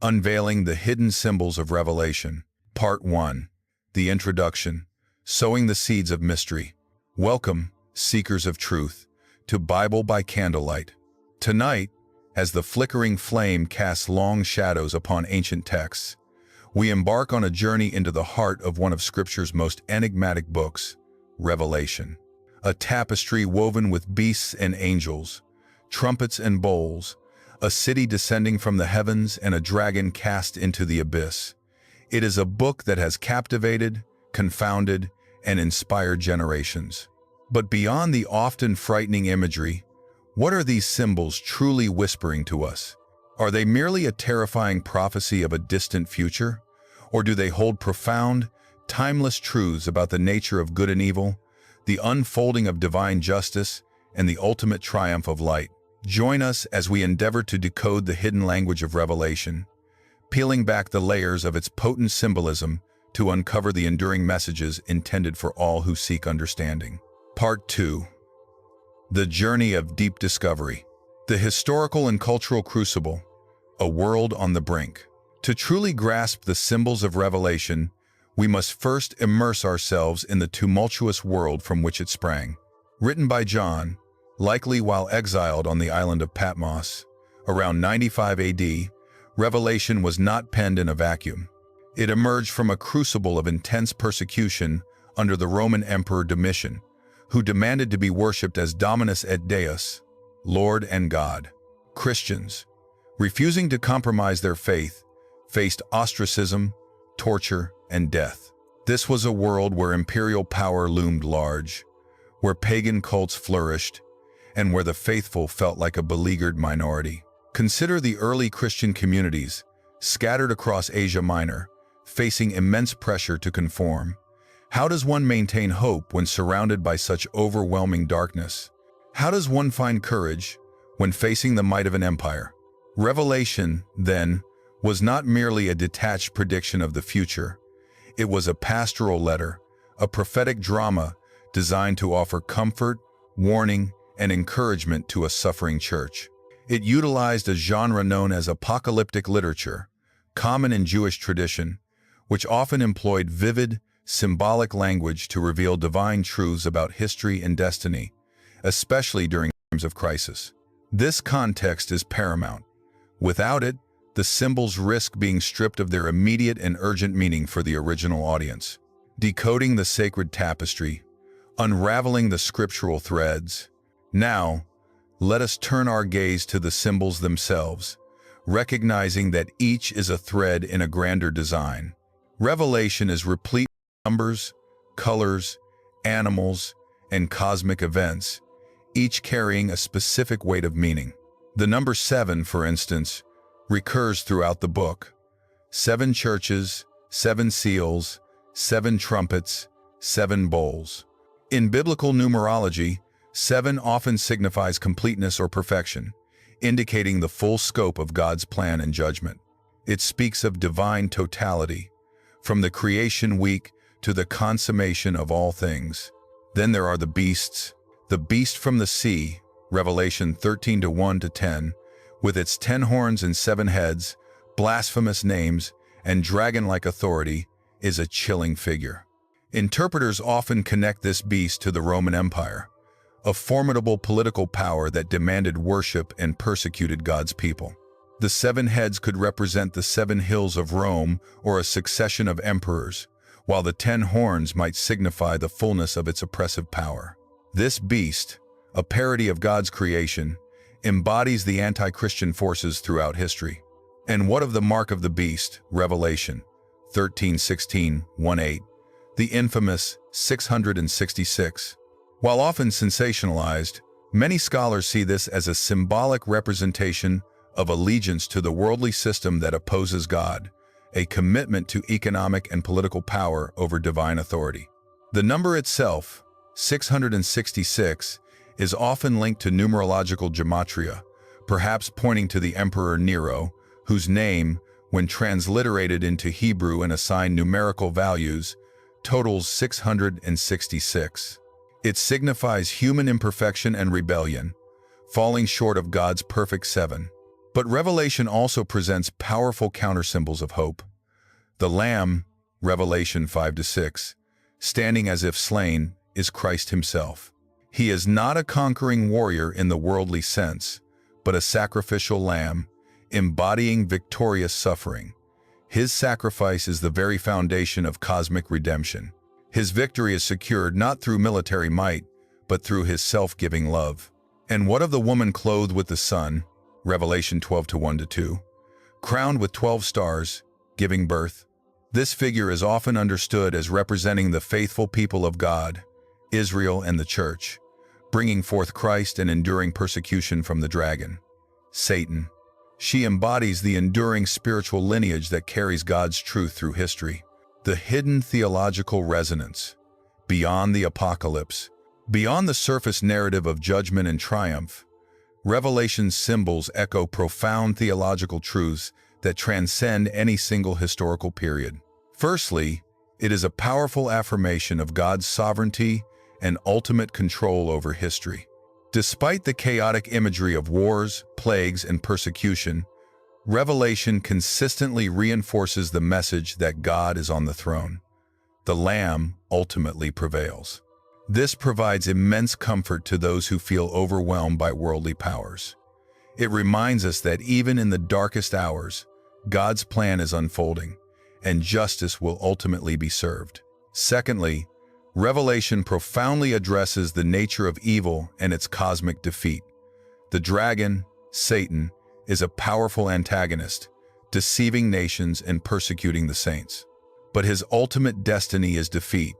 Unveiling the Hidden Symbols of Revelation. Part 1. The Introduction. Sowing the Seeds of Mystery. Welcome, seekers of truth, to Bible by Candlelight. Tonight, as the flickering flame casts long shadows upon ancient texts, we embark on a journey into the heart of one of Scripture's most enigmatic books, Revelation. A tapestry woven with beasts and angels, trumpets and bowls, a city descending from the heavens and a dragon cast into the abyss. It is a book that has captivated, confounded, and inspired generations. But beyond the often frightening imagery, what are these symbols truly whispering to us? Are they merely a terrifying prophecy of a distant future? Or do they hold profound, timeless truths about the nature of good and evil, the unfolding of divine justice, and the ultimate triumph of light? Join us as we endeavor to decode the hidden language of Revelation, peeling back the layers of its potent symbolism to uncover the enduring messages intended for all who seek understanding. Part 2. The Journey of Deep Discovery. The Historical and Cultural Crucible, a world on the brink. To truly grasp the symbols of Revelation, we must first immerse ourselves in the tumultuous world from which it sprang. Written by John, likely while exiled on the island of Patmos, around 95 AD, Revelation was not penned in a vacuum. It emerged from a crucible of intense persecution under the Roman Emperor Domitian, who demanded to be worshipped as Dominus et Deus, Lord and God. Christians, refusing to compromise their faith, faced ostracism, torture, and death. This was a world where imperial power loomed large, where pagan cults flourished, and where the faithful felt like a beleaguered minority. Consider the early Christian communities, scattered across Asia Minor, facing immense pressure to conform. How does one maintain hope when surrounded by such overwhelming darkness? How does one find courage when facing the might of an empire? Revelation, then, was not merely a detached prediction of the future. It was a pastoral letter, a prophetic drama designed to offer comfort, warning, and encouragement to a suffering church. It utilized a genre known as apocalyptic literature, common in Jewish tradition, which often employed vivid, symbolic language to reveal divine truths about history and destiny, especially during times of crisis. This context is paramount. Without it, the symbols risk being stripped of their immediate and urgent meaning for the original audience. Decoding the sacred tapestry, unraveling the scriptural threads. Now, let us turn our gaze to the symbols themselves, recognizing that each is a thread in a grander design. Revelation is replete with numbers, colors, animals, and cosmic events, each carrying a specific weight of meaning. The number 7, for instance, recurs throughout the book. 7 churches, 7 seals, 7 trumpets, 7 bowls. In biblical numerology, 7 often signifies completeness or perfection, indicating the full scope of God's plan and judgment. It speaks of divine totality, from the creation week to the consummation of all things. Then there are the beasts. The beast from the sea, Revelation 13:1-10, with its 10 horns and 7 heads, blasphemous names, and dragon-like authority, is a chilling figure. Interpreters often connect this beast to the Roman Empire, a formidable political power that demanded worship and persecuted God's people. The 7 heads could represent the 7 hills of Rome or a succession of emperors, while the 10 horns might signify the fullness of its oppressive power. This beast, a parody of God's creation, embodies the anti-Christian forces throughout history. And what of the mark of the beast, Revelation 13:16-18, the infamous 666? While often sensationalized, many scholars see this as a symbolic representation of allegiance to the worldly system that opposes God, a commitment to economic and political power over divine authority. The number itself, 666, is often linked to numerological gematria, perhaps pointing to the Emperor Nero, whose name, when transliterated into Hebrew and assigned numerical values, totals 666. It signifies human imperfection and rebellion, falling short of God's perfect 7. But Revelation also presents powerful counter-symbols of hope. The Lamb, Revelation 5-6, standing as if slain, is Christ himself. He is not a conquering warrior in the worldly sense, but a sacrificial lamb, embodying victorious suffering. His sacrifice is the very foundation of cosmic redemption. His victory is secured not through military might, but through his self-giving love. And what of the woman clothed with the sun, Revelation 12:1-2, crowned with 12 stars, giving birth? This figure is often understood as representing the faithful people of God, Israel and the Church, bringing forth Christ and enduring persecution from the dragon, Satan. She embodies the enduring spiritual lineage that carries God's truth through history. The hidden theological resonance, beyond the apocalypse, beyond the surface narrative of judgment and triumph, Revelation's symbols echo profound theological truths that transcend any single historical period. Firstly, it is a powerful affirmation of God's sovereignty and ultimate control over history. Despite the chaotic imagery of wars, plagues, and persecution, Revelation consistently reinforces the message that God is on the throne. The Lamb ultimately prevails. This provides immense comfort to those who feel overwhelmed by worldly powers. It reminds us that even in the darkest hours, God's plan is unfolding, and justice will ultimately be served. Secondly, Revelation profoundly addresses the nature of evil and its cosmic defeat. The dragon, Satan, is a powerful antagonist, deceiving nations and persecuting the saints. But his ultimate destiny is defeat.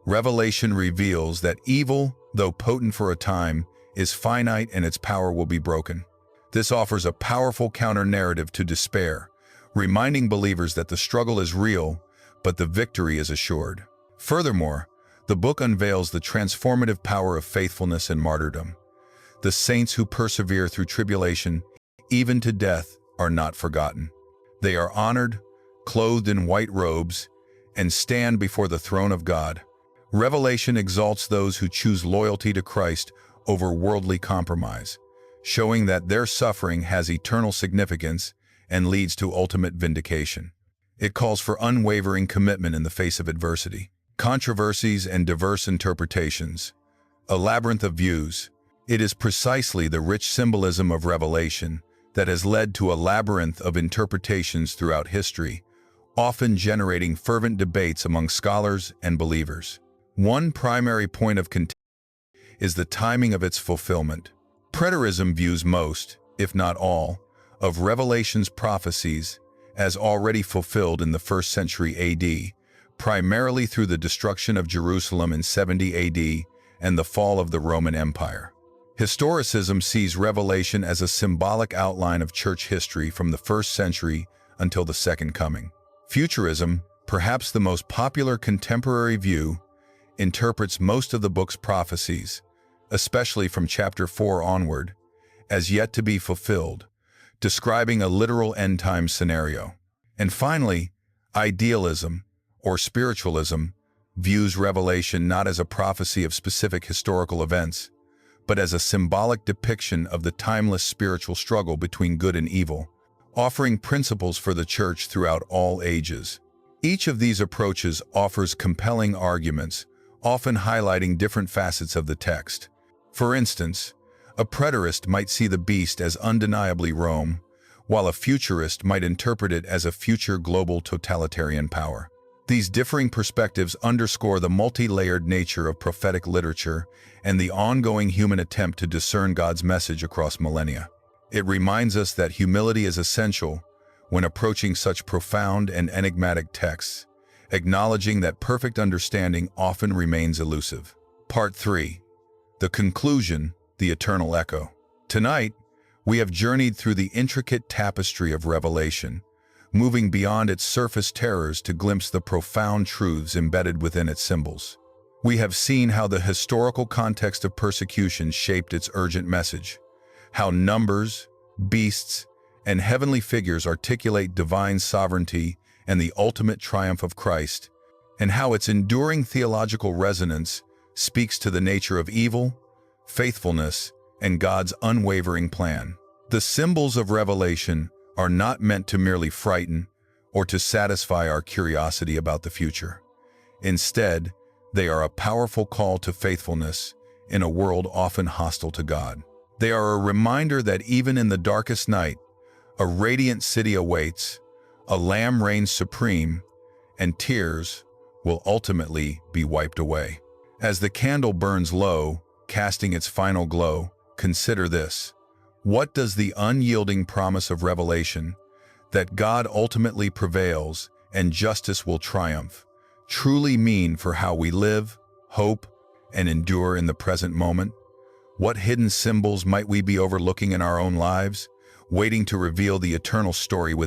Revelation reveals that evil, though potent for a time, is finite and its power will be broken. This offers a powerful counter-narrative to despair, reminding believers that the struggle is real, but the victory is assured. Furthermore, the book unveils the transformative power of faithfulness and martyrdom. The saints who persevere through tribulation, even to death, are not forgotten. They are honored, clothed in white robes, and stand before the throne of God. Revelation exalts those who choose loyalty to Christ over worldly compromise, showing that their suffering has eternal significance and leads to ultimate vindication. It calls for unwavering commitment in the face of adversity. Controversies and diverse interpretations. A labyrinth of views. It is precisely the rich symbolism of Revelation that has led to a labyrinth of interpretations throughout history, often generating fervent debates among scholars and believers. One primary point of contention is the timing of its fulfillment. Preterism views most, if not all, of Revelation's prophecies as already fulfilled in the 1st century AD, primarily through the destruction of Jerusalem in 70 AD and the fall of the Roman Empire. Historicism sees Revelation as a symbolic outline of church history from the 1st century until the Second Coming. Futurism, perhaps the most popular contemporary view, interprets most of the book's prophecies, especially from chapter 4 onward, as yet to be fulfilled, describing a literal end-time scenario. And finally, idealism, or spiritualism, views Revelation not as a prophecy of specific historical events, but as a symbolic depiction of the timeless spiritual struggle between good and evil, offering principles for the church throughout all ages. Each of these approaches offers compelling arguments, often highlighting different facets of the text. For instance, a preterist might see the beast as undeniably Rome, while a futurist might interpret it as a future global totalitarian power. These differing perspectives underscore the multi-layered nature of prophetic literature and the ongoing human attempt to discern God's message across millennia. It reminds us that humility is essential when approaching such profound and enigmatic texts, acknowledging that perfect understanding often remains elusive. Part 3. The conclusion, the eternal echo. Tonight, we have journeyed through the intricate tapestry of Revelation, moving beyond its surface terrors to glimpse the profound truths embedded within its symbols. We have seen how the historical context of persecution shaped its urgent message, how numbers, beasts, and heavenly figures articulate divine sovereignty and the ultimate triumph of Christ, and how its enduring theological resonance speaks to the nature of evil, faithfulness, and God's unwavering plan. The symbols of Revelation are not meant to merely frighten or to satisfy our curiosity about the future. Instead, they are a powerful call to faithfulness in a world often hostile to God. They are a reminder that even in the darkest night, a radiant city awaits, a Lamb reigns supreme, and tears will ultimately be wiped away. As the candle burns low, casting its final glow, consider this. What does the unyielding promise of Revelation, that God ultimately prevails and justice will triumph, truly mean for how we live, hope, and endure in the present moment? What hidden symbols might we be overlooking in our own lives, waiting to reveal the eternal story within?